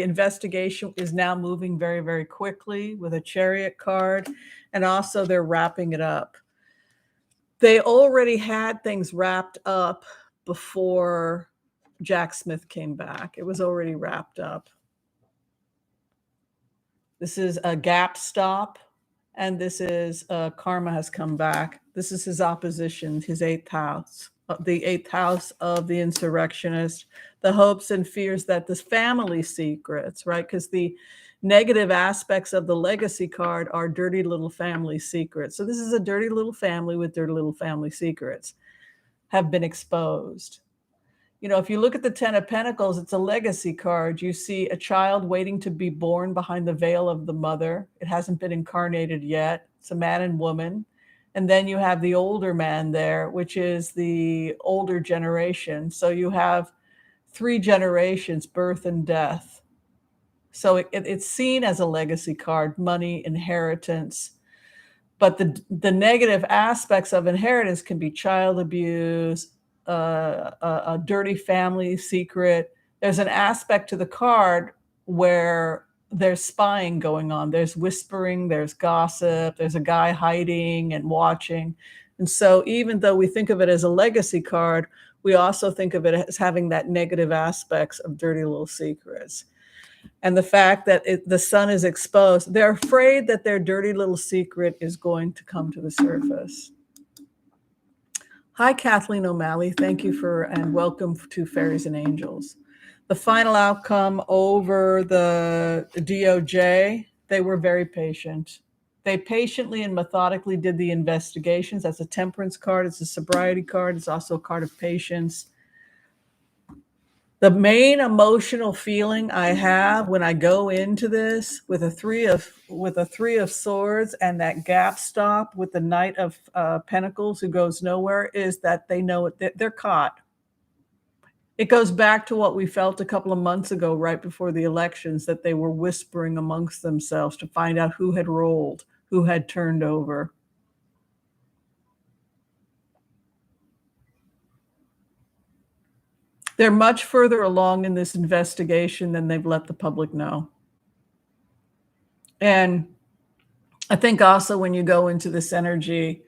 investigation is now moving very, very quickly with a Chariot card, and also they're wrapping it up. They already had things wrapped up before Jack Smith came back. It was already wrapped up. This is a gap stop, and this is karma has come back. This is his opposition, his 8th house. The 8th house of the insurrectionist, the hopes and fears that this family secrets, right? Because the negative aspects of the legacy card are dirty little family secrets. So this is a dirty little family with dirty little family secrets have been exposed. You know, if you look at the 10 of Pentacles, it's a legacy card. You see a child waiting to be born behind the veil of the mother. It hasn't been incarnated yet. It's a man and woman. And then you have the older man there, which is the older generation. So you have 3 generations, birth and death. So it's seen as a legacy card, money, inheritance. But the negative aspects of inheritance can be child abuse, a dirty family secret. There's an aspect to the card where there's spying going on. There's whispering, there's gossip, there's a guy hiding and watching. And so even though we think of it as a legacy card, we also think of it as having that negative aspects of dirty little secrets. And the fact that the sun is exposed, they're afraid that their dirty little secret is going to come to the surface. Hi, Kathleen O'Malley. Thank you and welcome to Fairies and Angels. The final outcome over the DOJ, they were very patient. They patiently and methodically did the investigations. That's a temperance card. It's a sobriety card. It's also a card of patience. The main emotional feeling I have when I go into this with a 3 of Swords and that gap stop with the Knight of Pentacles who goes nowhere is that they know they're caught. It goes back to what we felt a couple of months ago, right before the elections, that they were whispering amongst themselves to find out who had rolled, who had turned over. They're much further along in this investigation than they've let the public know. And I think also when you go into this energy,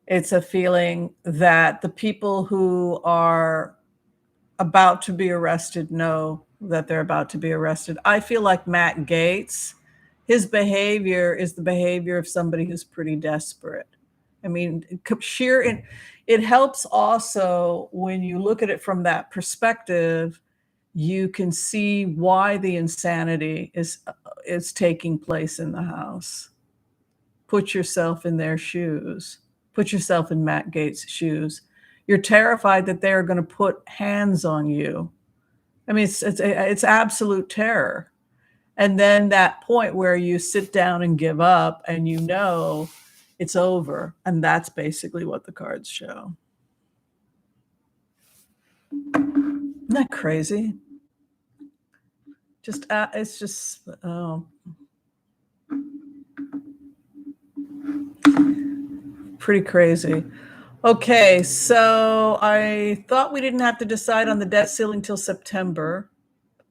it's a feeling that the people who are about to be arrested know that they're about to be arrested. I feel like Matt Gaetz, his behavior is the behavior of somebody who's pretty desperate. I mean, it helps also when you look at it from that perspective, you can see why the insanity is taking place in the house. Put yourself in their shoes. Put yourself in Matt Gaetz' shoes. You're terrified that they're going to put hands on you. I mean, it's absolute terror. And then that point where you sit down and give up and you know it's over. And that's basically what the cards show. Isn't that crazy? It's just, pretty crazy. Okay, so I thought we didn't have to decide on the debt ceiling till September.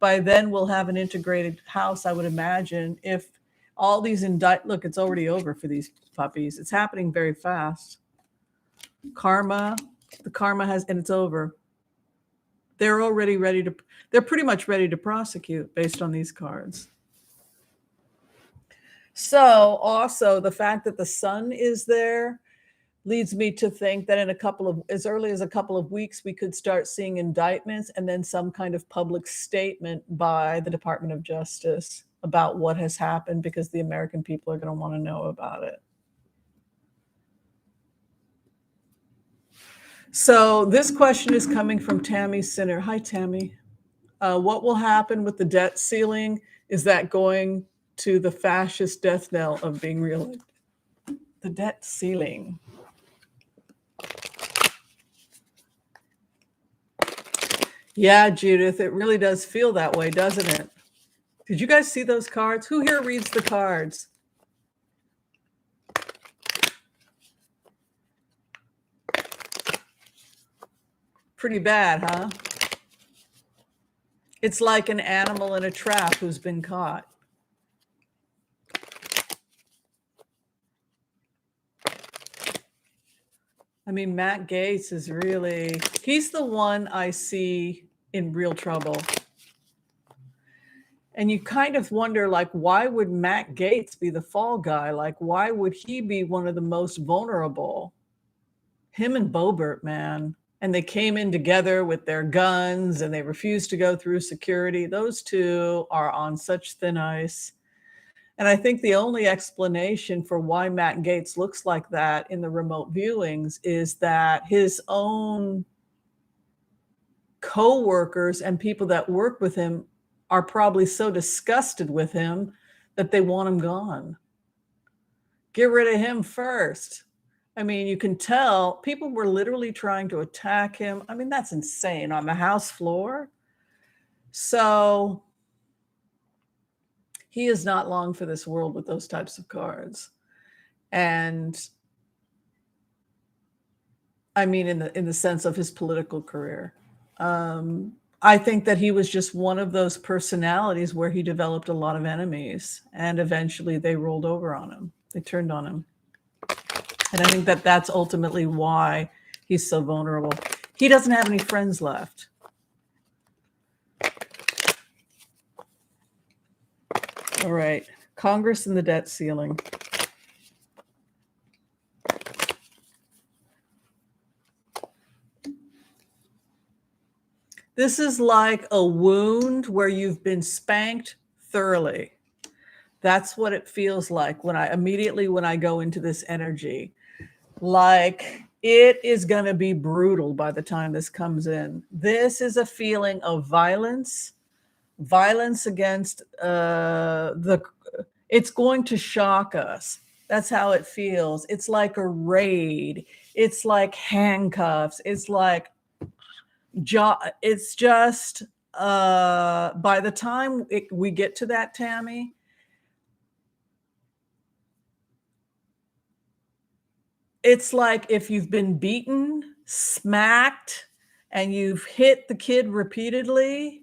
By then, we'll have an integrated house, I would imagine. If all these look, it's already over for these puppies. It's happening very fast. The karma has, and it's over. They're already they're pretty much ready to prosecute based on these cards. So also the fact that the sun is there leads me to think that in as early as a couple of weeks, we could start seeing indictments and then some kind of public statement by the Department of Justice about what has happened, because the American people are going to want to know about it. So this question is coming from Tammy Sinner. Hi, Tammy. What will happen with the debt ceiling? Is that going to the fascist death knell of being reelected? The debt ceiling. Yeah, Judith, it really does feel that way, doesn't it? Did you guys see those cards? Who here reads the cards? Pretty bad, huh? It's like an animal in a trap who's been caught. I mean, Matt Gaetz is he's the one I see in real trouble. And you kind of wonder, like, why would Matt Gaetz be the fall guy? Like, why would he be one of the most vulnerable? Him and Boebert, man. And they came in together with their guns and they refused to go through security. Those two are on such thin ice. And I think the only explanation for why Matt Gaetz looks like that in the remote viewings is that his own co-workers and people that work with him are probably so disgusted with him that they want him gone. Get rid of him first. I mean, you can tell people were literally trying to attack him. I mean, that's insane, on the House floor. So he is not long for this world with those types of cards. And I mean, in the sense of his political career. I think that he was just one of those personalities where he developed a lot of enemies, and eventually they rolled over on him. They turned on him. And I think that that's ultimately why he's so vulnerable. He doesn't have any friends left. All right, Congress and the debt ceiling. This is like a wound where you've been spanked thoroughly. That's what it feels like when I go into this energy. Like, it is going to be brutal by the time this comes in. This is a feeling of violence against it's going to shock us. That's how it feels. It's like a raid. It's like handcuffs. It's like it's just by the time we get to that, Tammy, it's like if you've been beaten, smacked, and you've hit the kid repeatedly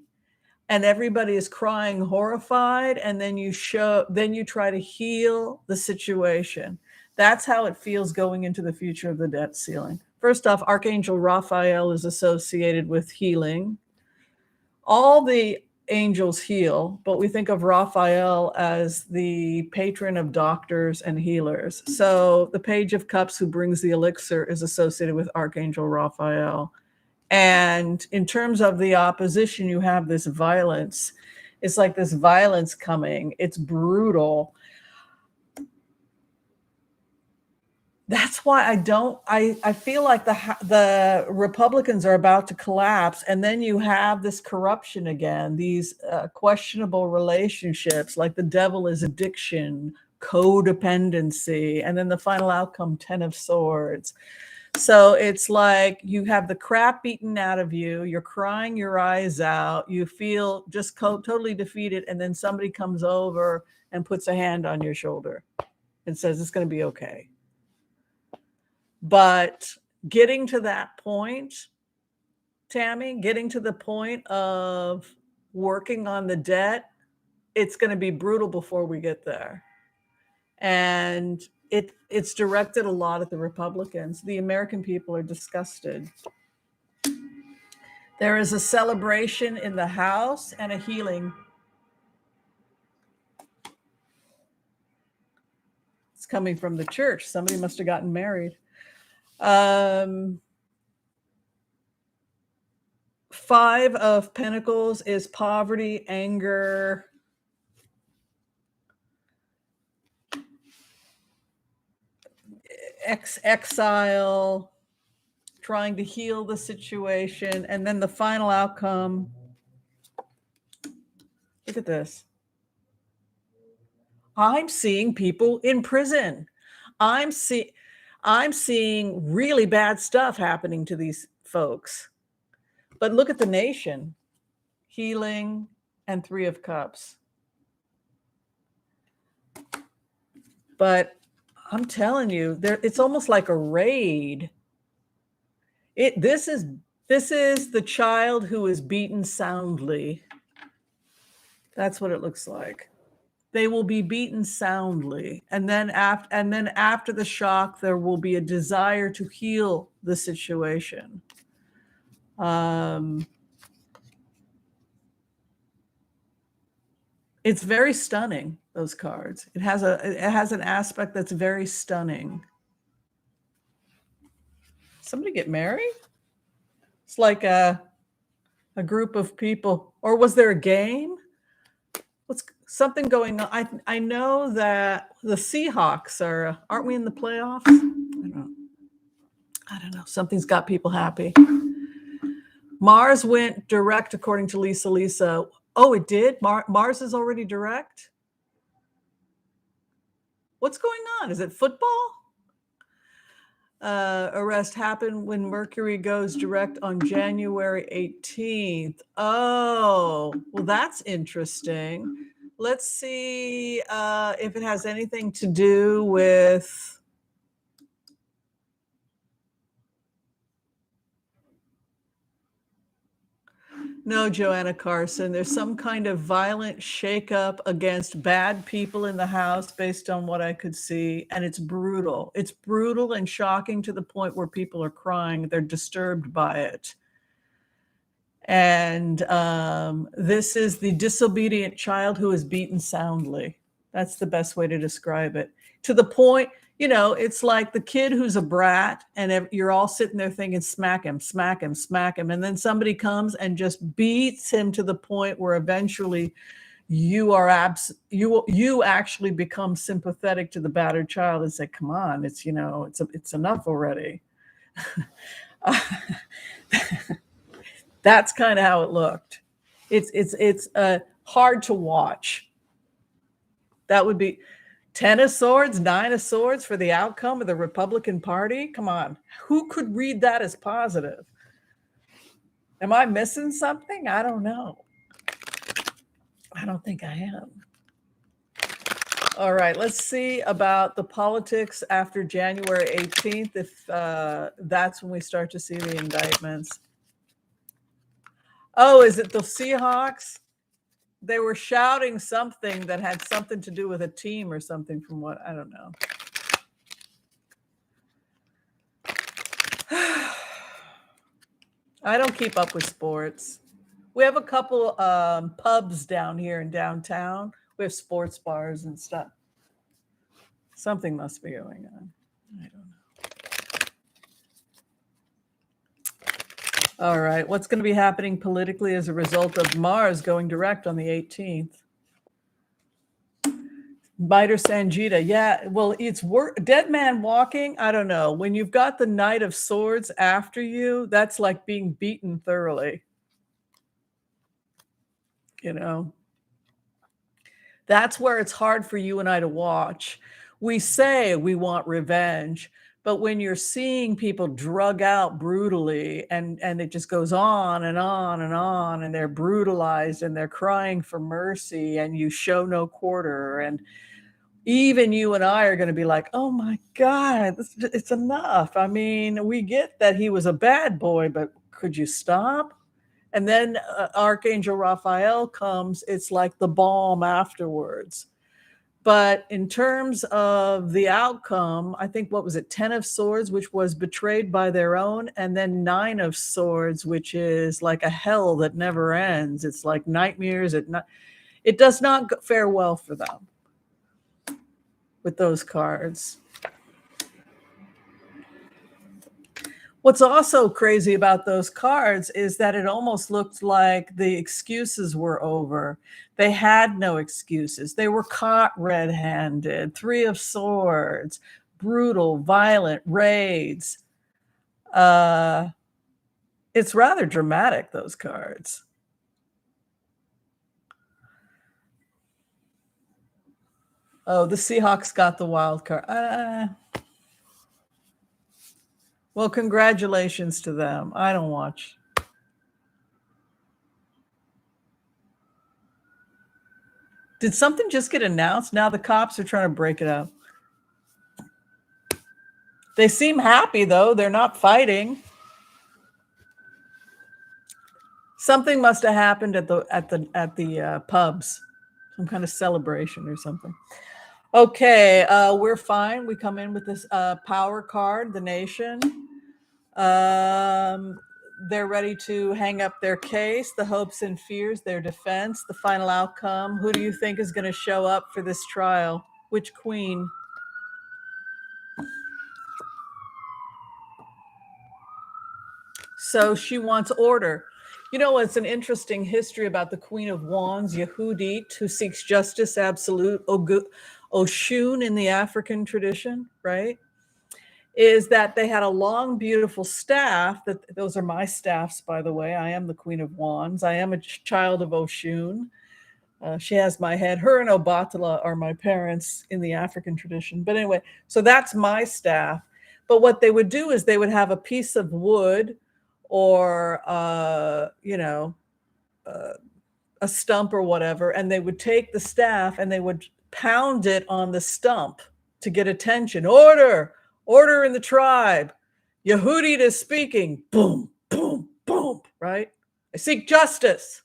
and everybody is crying horrified, and then you try to heal the situation. That's how it feels going into the future of the debt ceiling. First off, Archangel Raphael is associated with healing. All the angels heal, but we think of Raphael as the patron of doctors and healers. So the Page of Cups, who brings the elixir, is associated with Archangel Raphael. And in terms of the opposition, you have this violence. It's like this violence coming. It's brutal. That's why I feel like the Republicans are about to collapse, and then you have this corruption again, these questionable relationships, like the devil is addiction, codependency, and then the final outcome, 10 of Swords. So it's like you have the crap beaten out of you, you're crying your eyes out, you feel just totally defeated, and then somebody comes over and puts a hand on your shoulder and says it's going to be okay. But getting to that point, Tammy, getting to the point of working on the debt, it's going to be brutal before we get there. And it's directed a lot at the Republicans. The American people are disgusted. There is a celebration in the House and a healing. It's coming from the church. Somebody must have gotten married. 5 of Pentacles is poverty, anger, exile, trying to heal the situation, and then the final outcome. Look at this. I'm seeing people in prison. I'm seeing really bad stuff happening to these folks. But look at the nation. Healing and 3 of Cups. But I'm telling you, it's almost like a raid. This is the child who is beaten soundly. That's what it looks like. They will be beaten soundly, and then after the shock, there will be a desire to heal the situation. It's very stunning, those cards. It has an aspect that's very stunning. Somebody get married? It's like a group of people, or was there a game? What's something going on? I know that the Seahawks aren't we in the playoffs? I don't know. Something's got people happy. Mars went direct according to Lisa. Oh, it did? Mars is already direct? What's going on? Is it football? Arrest happened when Mercury goes direct on January 18th. Oh, well, that's interesting. Let's see if it has anything to do with... No, Joanna Carson, there's some kind of violent shakeup against bad people in the house based on what I could see. And it's brutal. It's brutal and shocking to the point where people are crying. They're disturbed by it. And this is the disobedient child who is beaten soundly. That's the best way to describe it. To the point, it's like the kid who's a brat, and you're all sitting there thinking, smack him, smack him, smack him. And then somebody comes and just beats him to the point where eventually you actually become sympathetic to the battered child and say, come on, it's enough already. That's kind of how it looked. It's hard to watch. That would be 10 of Swords, 9 of Swords for the outcome of the Republican Party. Come on. Who could read that as positive? Am I missing something? I don't know. I don't think I am. All right, let's see about the politics after January 18th, if that's when we start to see the indictments. Oh, is it the Seahawks? They were shouting something that had something to do with a team or something from what, I don't know. I don't keep up with sports. We have a couple pubs down here in downtown. We have sports bars and stuff. Something must be going on. I don't know. All right. What's going to be happening politically as a result of Mars going direct on the 18th? Biter Sanjita. Yeah. Well, it's dead man walking. I don't know. When you've got the Knight of Swords after you, that's like being beaten thoroughly. You know, that's where it's hard for you and I to watch. We say we want revenge, but when you're seeing people drug out brutally and it just goes on and on and on, and they're brutalized and they're crying for mercy, and you show no quarter, and even you and I are going to be like, oh my God, it's enough. I mean, we get that he was a bad boy, but could you stop? And then Archangel Raphael comes, it's like the balm afterwards. But in terms of the outcome, I think, what was it, 10 of Swords, which was betrayed by their own, and then 9 of Swords, which is like a hell that never ends. It's like nightmares. It does not fare well for them with those cards. What's also crazy about those cards is that it almost looked like the excuses were over. They had no excuses. They were caught red-handed. 3 of Swords, brutal, violent raids. It's rather dramatic, those cards. Oh, the Seahawks got the wild card. Well, congratulations to them. I don't watch. Did something just get announced? Now the cops are trying to break it up. They seem happy, though. They're not fighting. Something must have happened at the pubs. Some kind of celebration or something. Okay, we're fine. We come in with this power card, the nation. They're ready to hang up their case, the hopes and fears, their defense, the final outcome. Who do you think is going to show up for this trial? Which queen? So she wants order. You know, it's an interesting history about the Queen of Wands, Yehudit, who seeks justice absolute, Oshun in the African tradition, right? Is that they had a long, beautiful staff. Those are my staffs, by the way. I am the Queen of Wands. I am a child of Oshun. She has my head. Her and Obatala are my parents in the African tradition. But anyway, so that's my staff. But what they would do is they would have a piece of wood or, a stump or whatever, and they would take the staff and they would pound it on the stump to get attention. Order in the tribe. Yehudit is speaking. Boom, boom, boom, right? I seek justice.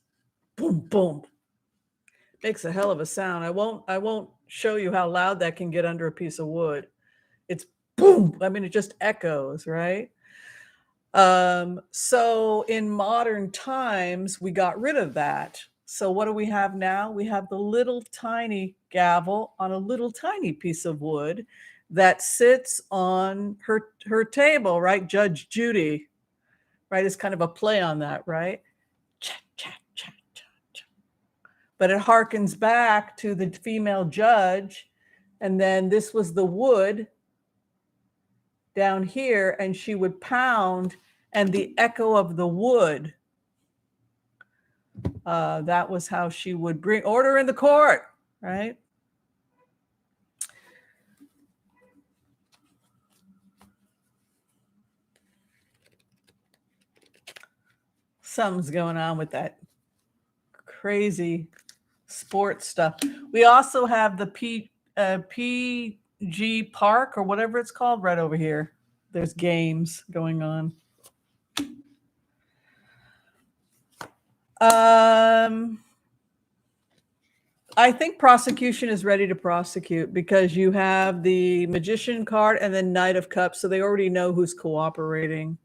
Boom, boom. Makes a hell of a sound. I won't show you how loud that can get under a piece of wood. It's boom. I mean, it just echoes, right? So in modern times, we got rid of that. So what do we have now? We have the little tiny gavel on a little tiny piece of wood that sits on her table, right? Judge Judy, right? It's kind of a play on that, right? Chat, chat, chat, chat, chat. But it harkens back to the female judge. And then this was the wood down here, and she would pound, and the echo of the wood, that was how she would bring order in the court, right? Something's going on with that crazy sports stuff. We also have the PG Park or whatever it's called right over here. There's games going on. I think prosecution is ready to prosecute because you have the Magician card and then Knight of Cups, so they already know who's cooperating.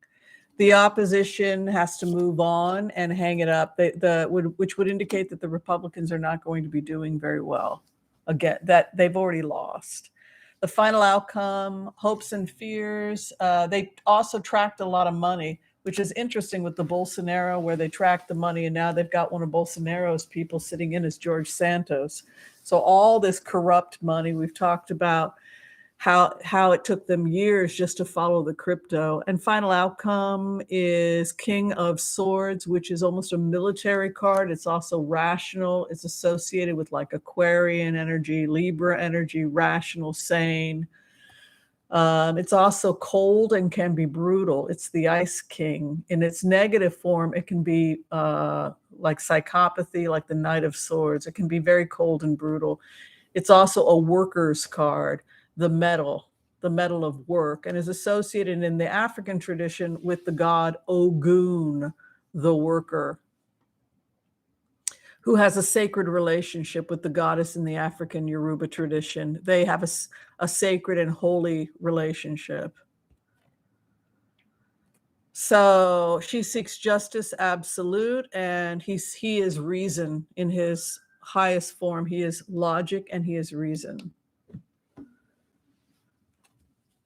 The opposition has to move on and hang it up, which would indicate that the Republicans are not going to be doing very well. Again, that they've already lost. The final outcome, hopes and fears. They also tracked a lot of money, which is interesting with the Bolsonaro, where they tracked the money, and now they've got one of Bolsonaro's people sitting in as George Santos. So all this corrupt money, we've talked about how it took them years just to follow the crypto. And final outcome is King of Swords, which is almost a military card. It's also rational. It's associated with like Aquarian energy, Libra energy, rational, sane. It's also cold and can be brutal. It's the Ice King. In its negative form, it can be like psychopathy, like the Knight of Swords. It can be very cold and brutal. It's also a worker's card, the metal of work, and is associated in the African tradition with the god Ogun, the worker, who has a sacred relationship with the goddess in the African Yoruba tradition. They have a sacred and holy relationship. So she seeks justice absolute, and he is reason in his highest form. He is logic and he is reason.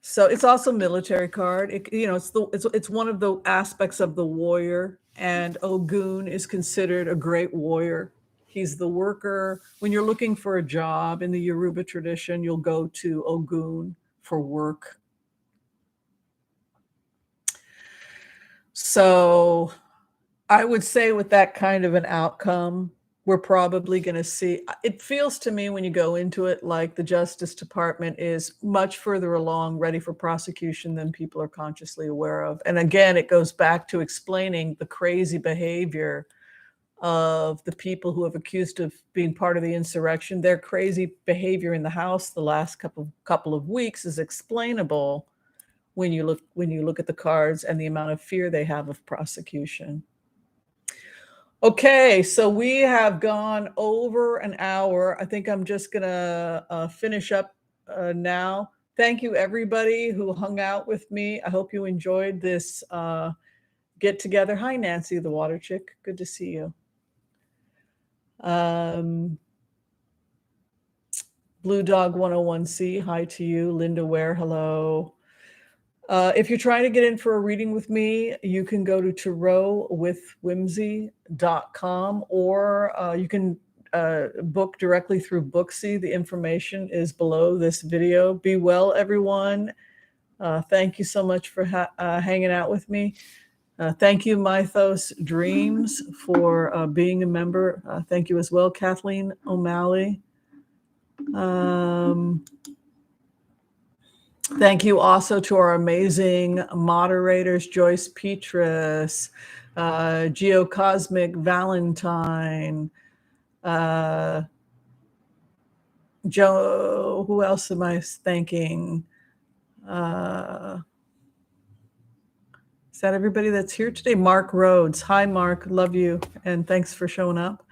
So it's also a military card. It's one of the aspects of the warrior, and Ogun is considered a great warrior. He's the worker. When you're looking for a job in the Yoruba tradition, you'll go to Ogun for work. So I would say with that kind of an outcome, we're probably going to see, it feels to me when you go into it like the Justice Department is much further along, ready for prosecution than people are consciously aware of. And again, it goes back to explaining the crazy behavior of the people who have accused of being part of the insurrection. Their crazy behavior in the House the last couple of weeks is explainable when you look at the cards and the amount of fear they have of prosecution. Okay, so we have gone over an hour. I think I'm just gonna finish up now. Thank you, everybody who hung out with me. I hope you enjoyed this get together. Hi, Nancy, the water chick. Good to see you. Blue Dog 101C, hi to you. Linda Ware, hello. If you're trying to get in for a reading with me, you can go to tarotwithwhimsy.com, or you can book directly through Booksy. The information is below this video. Be well, everyone. Thank you so much for hanging out with me. Thank you, Mythos Dreams, for being a member. Thank you as well, Kathleen O'Malley. Thank you also to our amazing moderators, Joyce Petrus, Geocosmic Valentine, Joe, who else am I thanking? Is that everybody that's here today? Mark Rhodes. Hi, Mark. Love you. And thanks for showing up.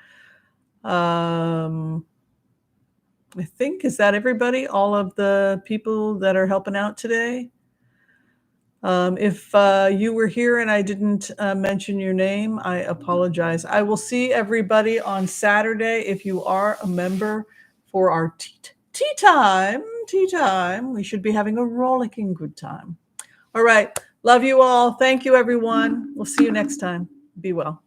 I think, is that everybody? All of the people that are helping out today? If you were here and I didn't mention your name, I apologize. I will see everybody on Saturday if you are a member for our tea time. We should be having a rollicking good time. All right. Love you all. Thank you, everyone. We'll see you next time. Be well.